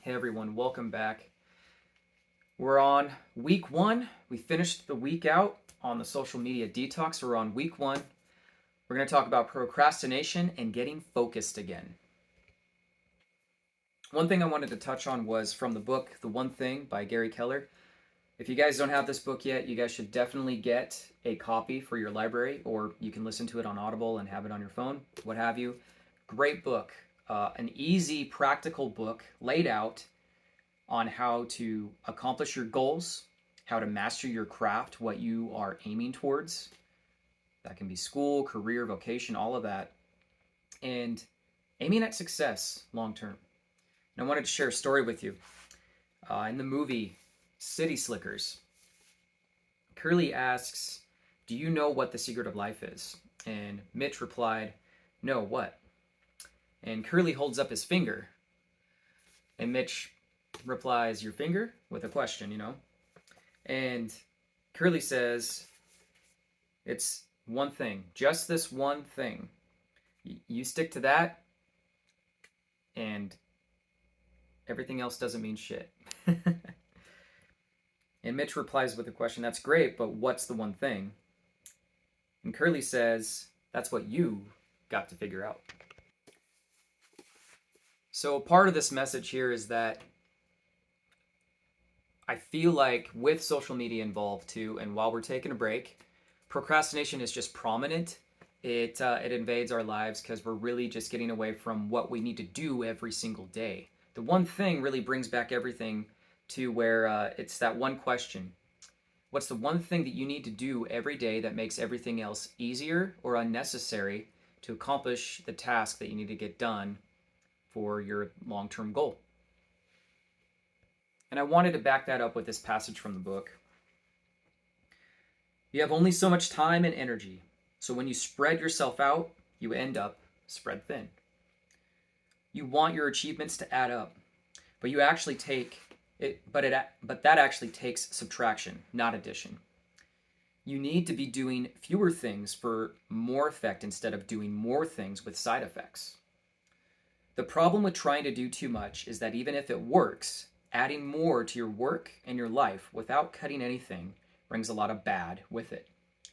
Hey everyone, welcome back. We're on week one. We finished the week out on the social media detox. We're on week one. We're going to talk about procrastination and getting focused again. One thing I wanted to touch on was from the book, The One Thing by Gary Keller. If you guys don't have this book yet, you guys should definitely get a copy for your library, or you can listen to it on Audible and have it on your phone, what have you. Great book. An easy, practical book laid out on how to accomplish your goals, how to master your craft, what you are aiming towards. That can be school, career, vocation, all of that. And aiming at success long term. And I wanted to share a story with you. In the movie City Slickers, Curly asks, "Do you know what the secret of life is?" And Mitch replied, "No, what?" And Curly holds up his finger. And Mitch replies, "Your finger?" with a question, And Curly says, "It's one thing, just this one thing. You stick to that, and everything else doesn't mean shit." And Mitch replies with a question, "That's great, but what's the one thing?" And Curly says, "That's what you got to figure out." So part of this message here is that I feel like with social media involved too, and while we're taking a break, procrastination is just prominent. It invades our lives because we're really just getting away from what we need to do every single day. The one thing really brings back everything to where it's that one question. What's the one thing that you need to do every day that makes everything else easier or unnecessary to accomplish the task that you need to get done for your long-term goal? And I wanted to back that up with this passage from the book. You have only so much time and energy, so when you spread yourself out, you end up spread thin. You want your achievements to add up, but you actually take it, but that actually takes subtraction, not addition. You need to be doing fewer things for more effect instead of doing more things with side effects. The problem with trying to do too much is that even if it works, adding more to your work and your life without cutting anything brings a lot of bad with it.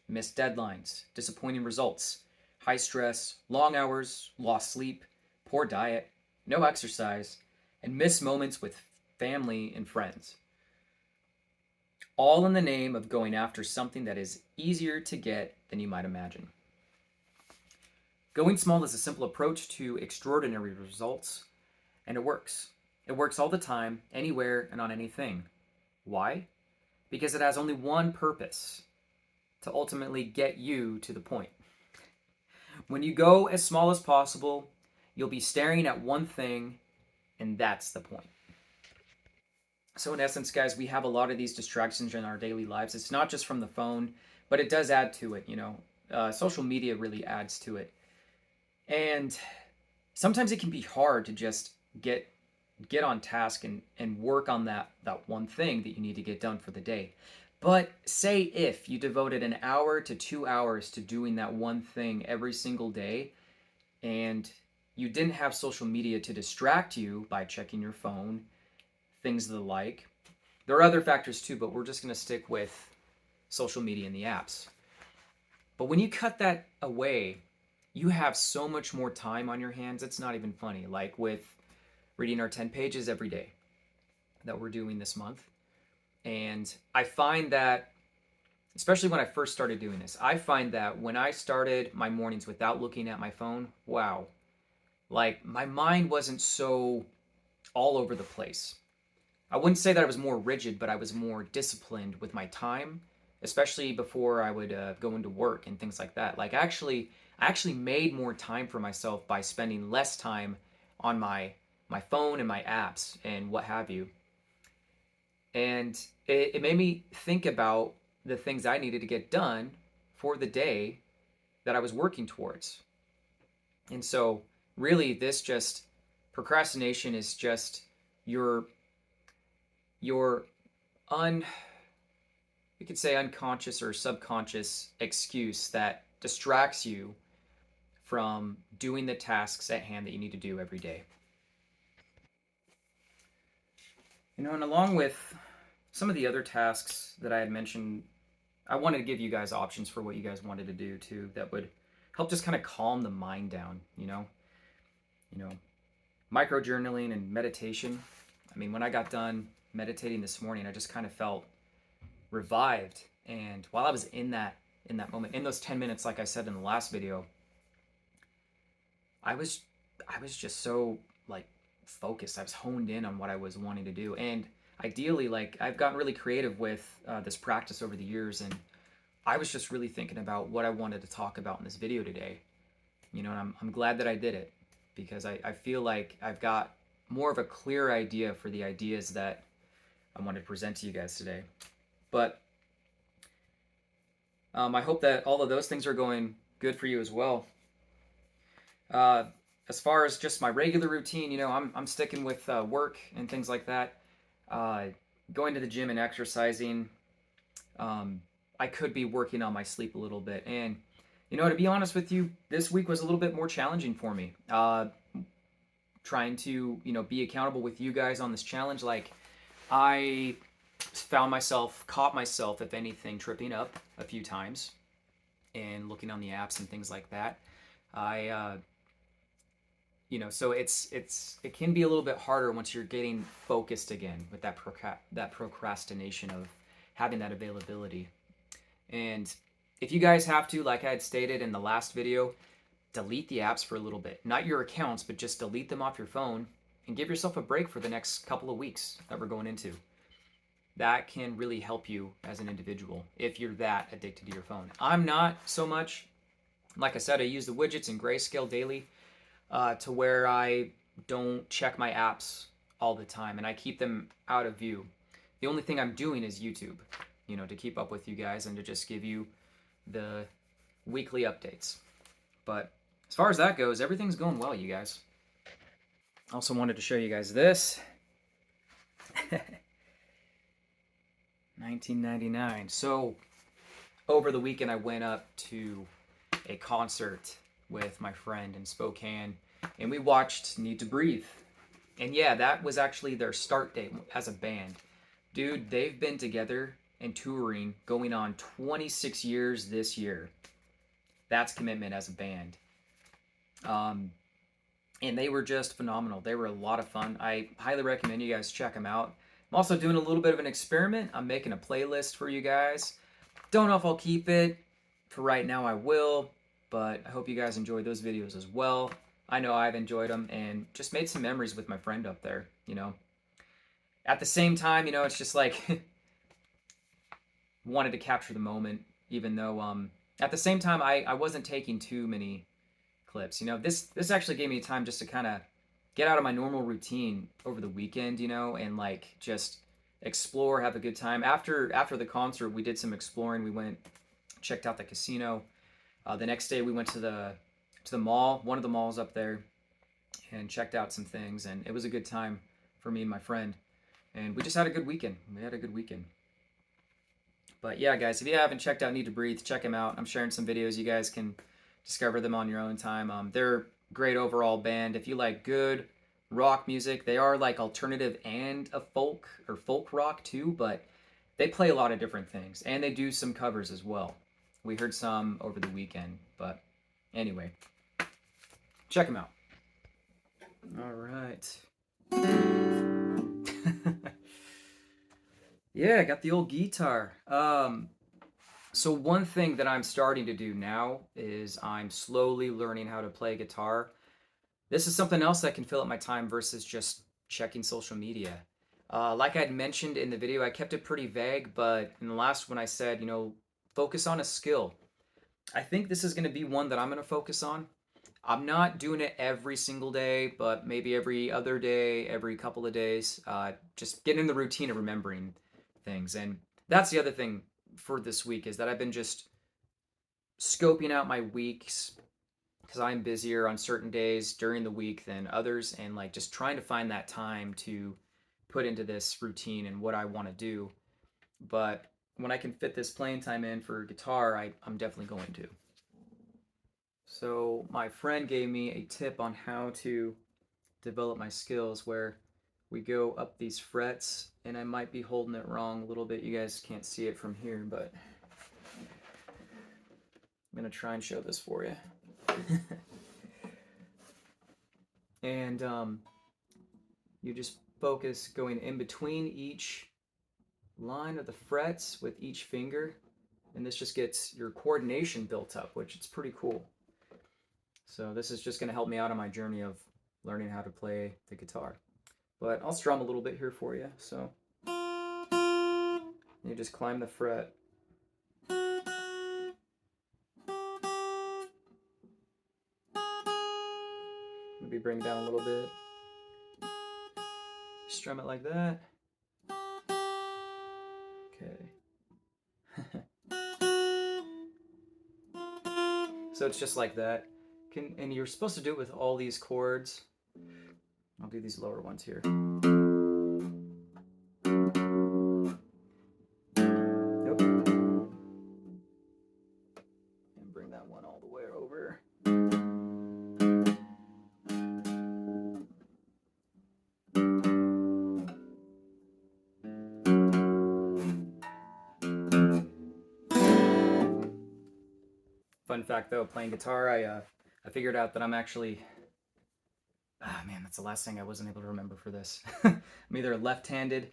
Missed deadlines, disappointing results, high stress, long hours, lost sleep, poor diet, no exercise, and missed moments with family and friends. All in the name of going after something that is easier to get than you might imagine. Going small is a simple approach to extraordinary results, and it works. It works all the time, anywhere, and on anything. Why? Because it has only one purpose: to ultimately get you to the point. When you go as small as possible, you'll be staring at one thing, and that's the point. So in essence, guys, we have a lot of these distractions in our daily lives. It's not just from the phone, but it does add to it. Social media really adds to it. And sometimes it can be hard to just get on task and work on that one thing that you need to get done for the day. But say if you devoted an hour to 2 hours to doing that one thing every single day, and you didn't have social media to distract you by checking your phone, things of the like. There are other factors too, but we're just going to stick with social media and the apps. But when you cut that away, you have so much more time on your hands. It's not even funny. Like with reading our 10 pages every day that we're doing this month. And I find that, especially when I first started doing this, I find that when I started my mornings without looking at my phone, wow, like my mind wasn't so all over the place. I wouldn't say that I was more rigid, but I was more disciplined with my time, especially before I would go into work and things like that. Like I actually made more time for myself by spending less time on my phone and my apps and what have you. And it made me think about the things I needed to get done for the day that I was working towards. And so really procrastination is just your you could say unconscious or subconscious excuse that distracts you from doing the tasks at hand that you need to do every day. And along with some of the other tasks that I had mentioned, I wanted to give you guys options for what you guys wanted to do too that would help just kind of calm the mind down. You know, micro journaling and meditation. I mean, when I got done meditating this morning, I just kind of felt revived. And while I was in that moment, in those 10 minutes, like I said in the last video, I was just so like focused. I was honed in on what I was wanting to do. And ideally, like I've gotten really creative with this practice over the years, and I was just really thinking about what I wanted to talk about in this video today. And I'm glad that I did it, because I feel like I've got more of a clear idea for the ideas that I wanted to present to you guys today. But I hope that all of those things are going good for you as well. As far as just my regular routine, I'm sticking with work and things like that. Going to the gym and exercising. I could be working on my sleep a little bit. And, to be honest with you, this week was a little bit more challenging for me. Trying to, be accountable with you guys on this challenge. Like, I caught myself, if anything, tripping up a few times and looking on the apps and things like that. So it can be a little bit harder once you're getting focused again with that procrastination of having that availability. And if you guys have to, like I had stated in the last video, delete the apps for a little bit. Not your accounts, but just delete them off your phone and give yourself a break for the next couple of weeks that we're going into. That can really help you as an individual if you're that addicted to your phone. I'm not so much. Like I said, I use the widgets in grayscale daily to where I don't check my apps all the time, and I keep them out of view. The only thing I'm doing is YouTube, to keep up with you guys and to just give you the weekly updates. But as far as that goes, everything's going well, you guys. I also wanted to show you guys this. 1999. So over the weekend I went up to a concert with my friend in Spokane, and we watched Need to Breathe. And yeah, that was actually their start date as a band. Dude, they've been together and touring going on 26 years this year. That's commitment as a band. And they were just phenomenal. They were a lot of fun. I highly recommend you guys check them out. I'm also doing a little bit of an experiment. I'm making a playlist for you guys. Don't know if I'll keep it. For right now, I will. But I hope you guys enjoy those videos as well. I know I've enjoyed them and just made some memories with my friend up there, At the same time, it's just like wanted to capture the moment, even though at the same time I wasn't taking too many clips. This actually gave me time just to kind of get out of my normal routine over the weekend, and like just explore, have a good time. After the concert, we did some exploring. We went, checked out the casino. The next day we went to the mall, one of the malls up there, and checked out some things, and it was a good time for me and my friend. And we just had a good weekend. But yeah, guys, if you haven't checked out Need to Breathe, check them out. I'm sharing some videos. You guys can discover them on your own time. They're great overall band. If you like good rock music, they are like alternative and a folk rock too, but they play a lot of different things, and they do some covers as well. We heard some over the weekend, but anyway, check them out. All right. Yeah, I got the old guitar. So one thing that I'm starting to do now is I'm slowly learning how to play guitar. This is something else that can fill up my time versus just checking social media. Like I'd mentioned in the video, I kept it pretty vague, but in the last one I said, focus on a skill. I think this is going to be one that I'm going to focus on. I'm not doing it every single day, but maybe every other day, every couple of days. Just getting in the routine of remembering things. And that's the other thing for this week, is that I've been just scoping out my weeks, because I'm busier on certain days during the week than others, and like just trying to find that time to put into this routine and what I want to do. But when I can fit this playing time in for guitar, I'm definitely going to. So my friend gave me a tip on how to develop my skills, where we go up these frets, and I might be holding it wrong a little bit. You guys can't see it from here, but I'm going to try and show this for you. And you just focus going in between each line of the frets with each finger, and this just gets your coordination built up, which is pretty cool. So this is just going to help me out on my journey of learning how to play the guitar. But I'll strum a little bit here for you. So you just climb the fret. Maybe bring it down a little bit. Strum it like that. Okay. So it's just like that. And you're supposed to do it with all these chords. I'll do these lower ones here. Nope. And bring that one all the way over. Fun fact though, playing guitar, I figured out that I'm actually, man, that's the last thing I wasn't able to remember for this. I'm either a left-handed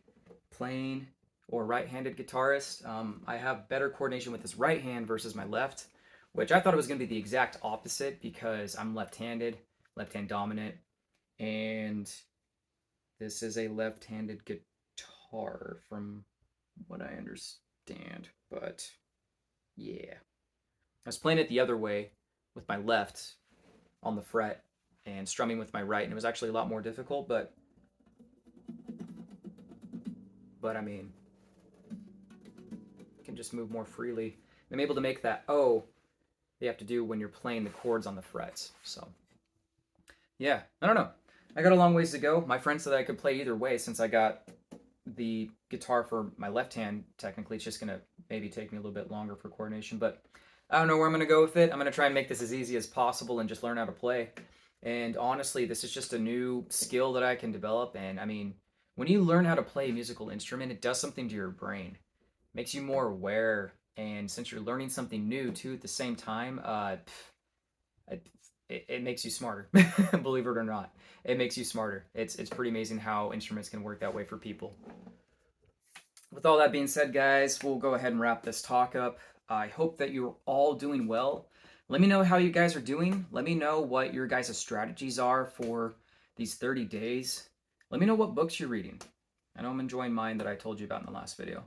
playing or right-handed guitarist. I have better coordination with this right hand versus my left, which I thought it was going to be the exact opposite because I'm left-handed, left-hand dominant, and this is a left-handed guitar from what I understand, but yeah. I was playing it the other way with my left on the fret and strumming with my right, and it was actually a lot more difficult, but I mean, I can just move more freely. I'm able to make that O you have to do when you're playing the chords on the frets. So yeah, I don't know. I got a long ways to go. My friend said I could play either way since I got the guitar for my left hand. Technically, it's just gonna maybe take me a little bit longer for coordination, but I don't know where I'm going to go with it. I'm going to try and make this as easy as possible and just learn how to play. And honestly, this is just a new skill that I can develop. And I mean, when you learn how to play a musical instrument, it does something to your brain. It makes you more aware. And since you're learning something new too at the same time, it makes you smarter. Believe it or not, it makes you smarter. It's pretty amazing how instruments can work that way for people. With all that being said, guys, we'll go ahead and wrap this talk up. I hope that you're all doing well. Let me know how you guys are doing. Let me know what your guys' strategies are for these 30 days. Let me know what books you're reading. I know I'm enjoying mine that I told you about in the last video.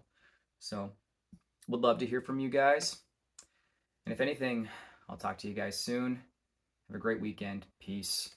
So, would love to hear from you guys. And if anything, I'll talk to you guys soon. Have a great weekend. Peace.